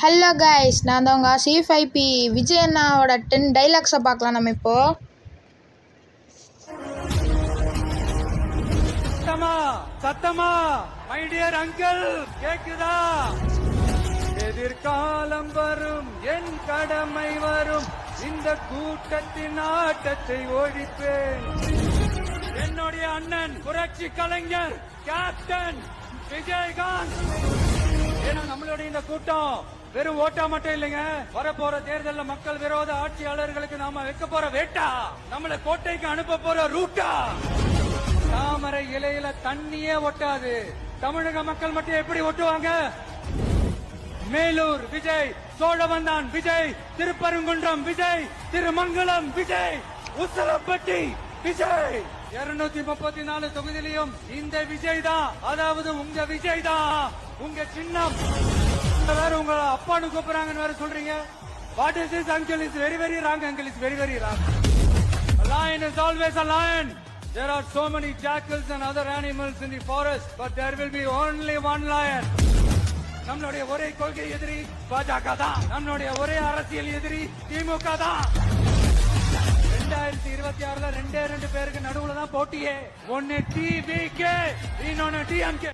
Hello guys, நான் தான் உங்கள் C5P விஜய் அண்ணாவோட 10 டைலாக்ஸை பார்க்கலாம் நம்ம இப்போ. சத்தமா மை டியர் அங்கிள் கேக்குதா? எதிர்காலம் வரும், என் கடமை வரும், இந்த கூட்டத்தின் ஆட்டத்தை ஒழிப்பேன். என்னுடைய அண்ணன் புரட்சி கலைஞர் கேப்டன் விஜயகாந்த். ஏன்னா நம்மளுடைய இந்த கூட்டம் வெறும் ஓட்டா மட்டும் இல்லைங்க, வரப்போற தேர்தல்ல மக்கள் விரோத ஆட்சியாளர்களுக்கு நாம வைக்க போற வேட்டா, நம்மள கோட்டைக்கு அனுப்ப போற ரூட்டா. தாமரை இலையில தண்ணியே ஒட்டாது, தமிழக மக்கள் மட்டும் எப்படி ஒட்டுவாங்க? மேலூர் விஜய், சோழவந்தான் விஜய், திருப்பரங்குன்றம் விஜய், திருமங்கலம் விஜய், உசலப்பட்டி விஜய். 234 தொகுதியிலையும் இந்த விஜய் தான், அதாவது உங்க விஜய் தான். உங்க சின்னம் வேற, உங்க அப்பான்னு கூப்பிடுறாங்கன்னு வேற சொல்றீங்க. What is this uncle? Is very very wrong uncle, is very very wrong. A lion is always a lion. There are so many jackals and other animals in the forest, but there will be only one lion. நம்மளுடைய ஒரே கொள்கை எதிரி பாஜக தான், நம்மளுடைய ஒரே அரசியல் எதிரி திமுக தான். 2026 2 பேருக்கு நடுவுல தான் போட்டியே. ஒன்னு டிவிகே, இன்னொன்னு டிஎம்கே.